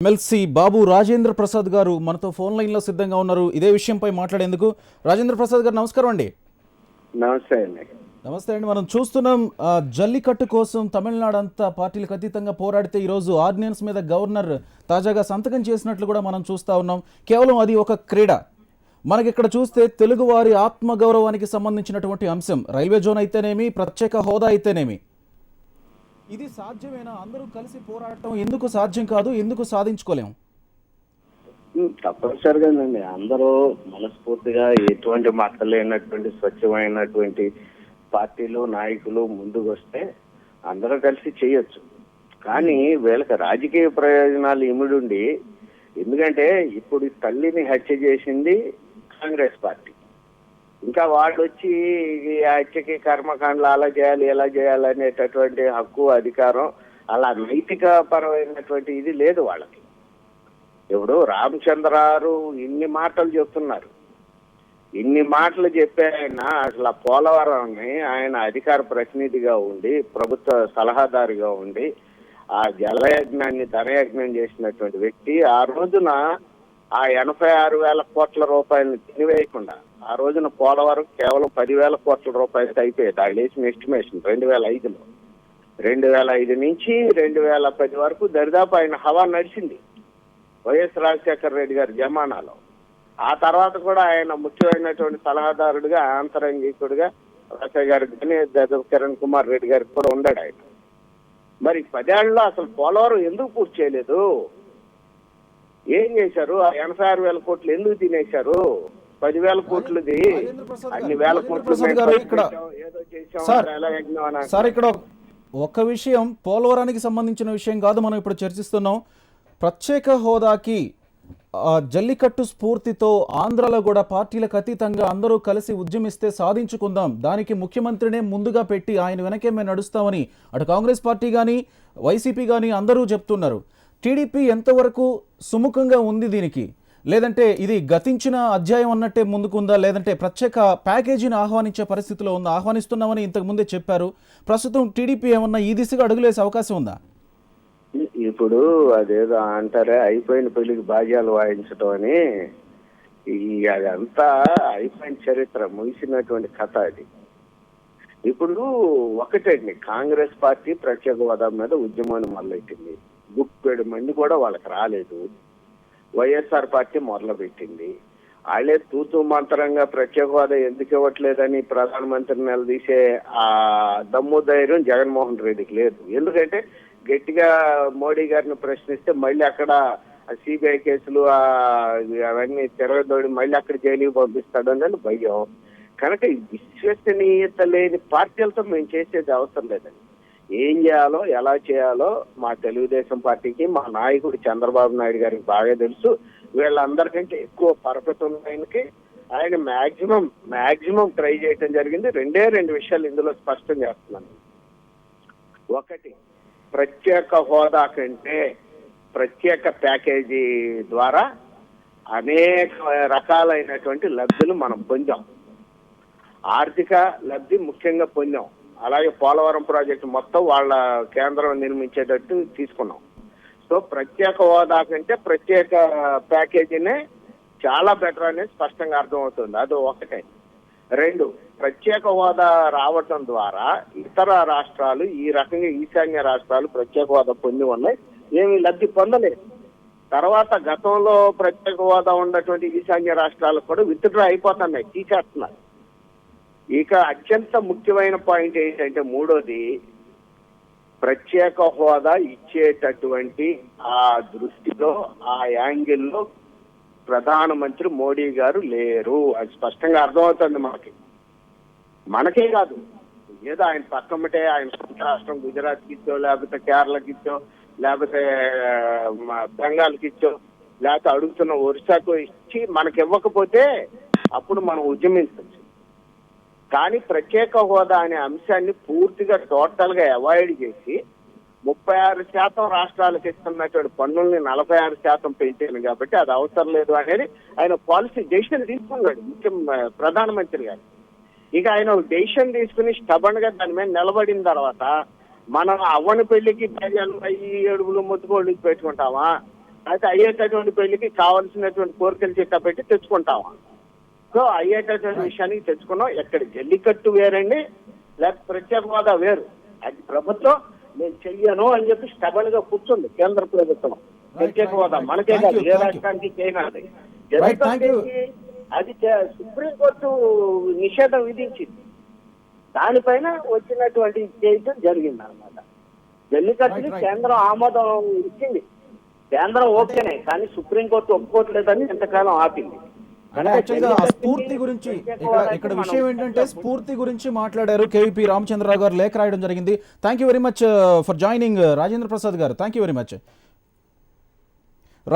MLC Babu Rajendra Prasad గారు మనతో phone లైన్లో సిద్ధంగా ఉన్నారు. ఇదే విషయంపై మాట్లాడేందుకు. రాజేంద్ర ప్రసాద్ గారు నమస్కారం అండి. నమస్తే అండి. నమస్తే అండి. మనం చూస్తున్నాం జల్లికట్టు కోసం తమిళనాడు అంతా పార్టీలకు అతీతంగా పోరాడితే ఈరోజు ఆర్డినెన్స్ మీద గవర్నర్ తాజాగా సంతకం చేసినట్లు కూడా మనం చూస్తూ ఉన్నాం. కేవలం అది ఒక క్రీడ. మనకి ఇక్కడ చూస్తే తెలుగువారి ఆత్మగౌరవానికి సంబంధించినటువంటి అంశం, రైల్వే జోన్ అయితేనేమి, ప్రత్యేక హోదా అయితేనేమి, ఇది సాధ్యమేనా? అందరూ కలిసి పోరాడటం ఎందుకు సాధ్యం కాదు? ఎందుకు సాధించుకోలేము? తప్పనిసరిగానండి. అందరూ మనస్ఫూర్తిగా ఎటువంటి మచ్చలేనటువంటి స్వచ్ఛమైనటువంటి పార్టీలు నాయకులు ముందుకు వస్తే అందరూ కలిసి చేయొచ్చు. కానీ వీళ్ళకి రాజకీయ ప్రయోజనాలు ఇమిడుండి, ఎందుకంటే ఇప్పుడు తల్లిని హత్య చేసింది కాంగ్రెస్ పార్టీ. ఇంకా వాళ్ళు వచ్చి ఈ హత్యకి కర్మకాండలు అలా చేయాలి ఎలా చేయాలి అనేటటువంటి హక్కు అధికారం అలా నైతిక పరమైనటువంటి ఇది లేదు వాళ్ళకి. ఇప్పుడు రామచంద్రారు ఇన్ని మాటలు చెప్తున్నారు. ఇన్ని మాటలు చెప్పే ఆయన అసలు పోలవరాన్ని ఆయన అధికార ప్రతినిధిగా ఉండి ప్రభుత్వ సలహాదారుగా ఉండి ఆ జలయజ్ఞాన్ని ధనయజ్ఞం చేసినటువంటి వ్యక్తి ఆ రోజున ఆ 86,000 కోట్ల రూపాయలను తినివేయకుండా ఆ రోజున పోలవరం కేవలం 10,000 కోట్ల రూపాయలకి అయిపోయేది. వాళ్ళు వేసిన ఎస్టిమేషన్ 2005లో. 2005 నుంచి 2010 వరకు దరిదాపు ఆయన హవా నడిచింది వైఎస్ రాజశేఖర రెడ్డి గారి జమానాలో. ఆ తర్వాత కూడా ఆయన ముఖ్యమైనటువంటి సలహాదారుడిగా ఆంతరంగికుడిగా రాజశేఖర గారికి కానీ కిరణ్ కుమార్ రెడ్డి గారికి కూడా ఉన్నాడు ఆయన. మరి 10 ఏళ్లలో అసలు పోలవరం ఎందుకు పూర్తి చేయలేదు? ఏం చేశారు? ఆ 86,000 కోట్లు ఎందుకు తినేశారు? 10,000 కోట్లది అన్ని వేల కోట్లు ఏదో చేసాం. సార్, ఇక్కడ ఒక విషయం, పోలవరానికి సంబంధించిన విషయం కాదు మనం ఇప్పుడు చర్చిస్తున్నాం. ప్రత్యేక హోదాకి జల్లికట్టు స్ఫూర్తితో ఆంధ్రలో కూడా పార్టీలకు అతీతంగా అందరూ కలిసి ఉద్యమిస్తే సాధించుకుందాం, దానికి ముఖ్యమంత్రినే ముందుగా పెట్టి ఆయన వెనకే మేము నడుస్తామని అటు కాంగ్రెస్ పార్టీ కానీ వైసీపీ కానీ అందరూ చెప్తున్నారు. టీడీపీ ఎంతవరకు సుముఖంగా ఉంది దీనికి? లేదంటే ఇది గతించిన అధ్యాయం అన్నట్టే ముందుకుందా? లేదంటే ప్రత్యేక ప్యాకేజీని ఆహ్వానించే పరిస్థితిలో ఉందా? ఆహ్వానిస్తున్నామని ఇంతకు ముందే చెప్పారు. ప్రస్తుతం టీడీపీ ఏమన్నా ఈ దిశగా అడుగులేసే అవకాశం ఉందా? ఇప్పుడు అదేదో అంటారే అయిపోయిన పెళ్లికి బాధ్యాలు వాయించడం అని, అదంతా అయిపోయిన చరిత్ర, ముగిసినటువంటి కథ అది. ఇప్పుడు ఒకటండి, కాంగ్రెస్ పార్టీ ప్రత్యేక హోదా మీద ఉద్యమాన్ని మొదలెట్టింది. గుప్పెడు మంది కూడా వాళ్ళకి రాలేదు. వైఎస్ఆర్ పార్టీ మొదలుపెట్టింది. వాళ్ళే తూతూ మంతరంగా ప్రత్యేక హోదా ఎందుకు ఇవ్వట్లేదని ప్రధానమంత్రిని నిలదీసే ఆ దమ్ము ధైర్యం జగన్మోహన్ రెడ్డికి లేదు. ఎందుకంటే గట్టిగా మోడీ గారిని ప్రశ్నిస్తే మళ్ళీ అక్కడ సిబిఐ కేసులు అవన్నీ తిరగదోడి మళ్ళీ అక్కడ జైలుకి పంపిస్తాడు అని భయం. కనుక విశ్వసనీయత లేని పార్టీలతో మేము చేసేది అవసరం లేదండి. ఏం చేయాలో ఎలా చేయాలో మా తెలుగుదేశం పార్టీకి, మా నాయకుడు చంద్రబాబు నాయుడు గారికి బాగా తెలుసు. వీళ్ళందరికంటే ఎక్కువ పరపతి ఉన్నాయనికి ఆయన మాక్సిమం ట్రై చేయటం జరిగింది. రెండు విషయాలు ఇందులో స్పష్టం చేస్తున్నాను. ఒకటి, ప్రత్యేక హోదా కంటే ప్రత్యేక ప్యాకేజీ ద్వారా అనేక రకాలైనటువంటి లబ్ధులు మనం పొందాం. ఆర్థిక లబ్ధి ముఖ్యంగా పొందాం. అలాగే పోలవరం ప్రాజెక్టు మొత్తం వాళ్ళ కేంద్రం నిర్మించేటట్టు తీసుకున్నాం. సో ప్రత్యేక హోదా కంటే ప్రత్యేక ప్యాకేజీనే చాలా బెటర్ అనేది స్పష్టంగా అర్థమవుతుంది. అది ఒకటే. రెండు, ప్రత్యేక హోదా రావటం ద్వారా ఇతర రాష్ట్రాలు, ఈ రకంగా ఈశాన్య రాష్ట్రాలు ప్రత్యేక హోదా పొంది ఉన్నాయి, ఏమీ లబ్ధి పొందలేదు. తర్వాత గతంలో ప్రత్యేక హోదా ఉన్నటువంటి ఈశాన్య రాష్ట్రాలకు కూడా విత్డ్రా అయిపోతున్నాయి, తీసేస్తున్నారు. ఇక అత్యంత ముఖ్యమైన పాయింట్ ఏంటంటే మూడోది, ప్రత్యేక హోదా ఇచ్చేటటువంటి ఆ దృష్టిలో, ఆ యాంగిల్లో ప్రధానమంత్రి మోడీ గారు లేరు. అది స్పష్టంగా అర్థమవుతుంది మనకే కాదు. ఏదో ఆయన పక్కమటే ఆయన సొంత రాష్ట్రం గుజరాత్కి ఇచ్చో, లేకపోతే కేరళకి ఇచ్చో, లేకపోతే బెంగాల్కి ఇచ్చో, లేకపోతే అడుగుతున్న ఒరిస్సాకు ఇచ్చి మనకి ఇవ్వకపోతే అప్పుడు మనం ఉద్యమించవచ్చు. కానీ ప్రత్యేక హోదా అనే అంశాన్ని పూర్తిగా టోటల్ గా అవాయిడ్ చేసి 36% రాష్ట్రాలకు ఇస్తున్నటువంటి పన్నుల్ని 46% పెంచాను కాబట్టి అది అవసరం లేదు అనేది ఆయన పాలసీ డెసిషన్ తీసుకున్నాడు ప్రధానమంత్రి గారు. ఇక ఆయన డెసిషన్ తీసుకుని స్టబన్ గా దాని మీద నిలబడిన తర్వాత మనం అవ్వని పెళ్లికి 10 ఏడుగులు ముత్తుకోళ్ళు పెట్టుకుంటామా? అయితే అయ్యేటటువంటి పెళ్లికి కావాల్సినటువంటి కోరికలు చిట్టా పెట్టి తెచ్చుకుంటామా? సో అయ్యేటటువంటి విషయానికి తెచ్చుకున్నాం. ఎక్కడ జల్లికట్టు వేరండి, లేకపోతే ప్రత్యేక హోదా వేరు. అది ప్రభుత్వం నేను చెయ్యను అని చెప్పి స్టబన్ గా కూర్చుంది కేంద్ర ప్రభుత్వం. ప్రత్యేక హోదా మనకే Thank కాదు, you, ఏ thank you. రాష్ట్రానికి చేయనాలి. Right, thank you. అది సుప్రీంకోర్టు నిషేధం విధించింది. దానిపైన వచ్చినటువంటి కేసు జరిగింది అనమాట. జల్లికట్టుని Right, right. కేంద్రం ఆమోదం ఇచ్చింది. కేంద్రం ఓకేనే, కానీ సుప్రీంకోర్టు ఒప్పుకోవట్లేదని ఎంతకాలం ఆపింది. అంటే యాక్చువల్గా ఆ స్ఫూర్తి గురించి ఇక్కడ విషయం ఏంటంటే స్ఫూర్తి గురించి మాట్లాడారు కేవీపీ రామచంద్రరావు గారు, లేఖ రాయడం జరిగింది. Thank you very much for joining Rajendra Prasad garu. Thank you very much.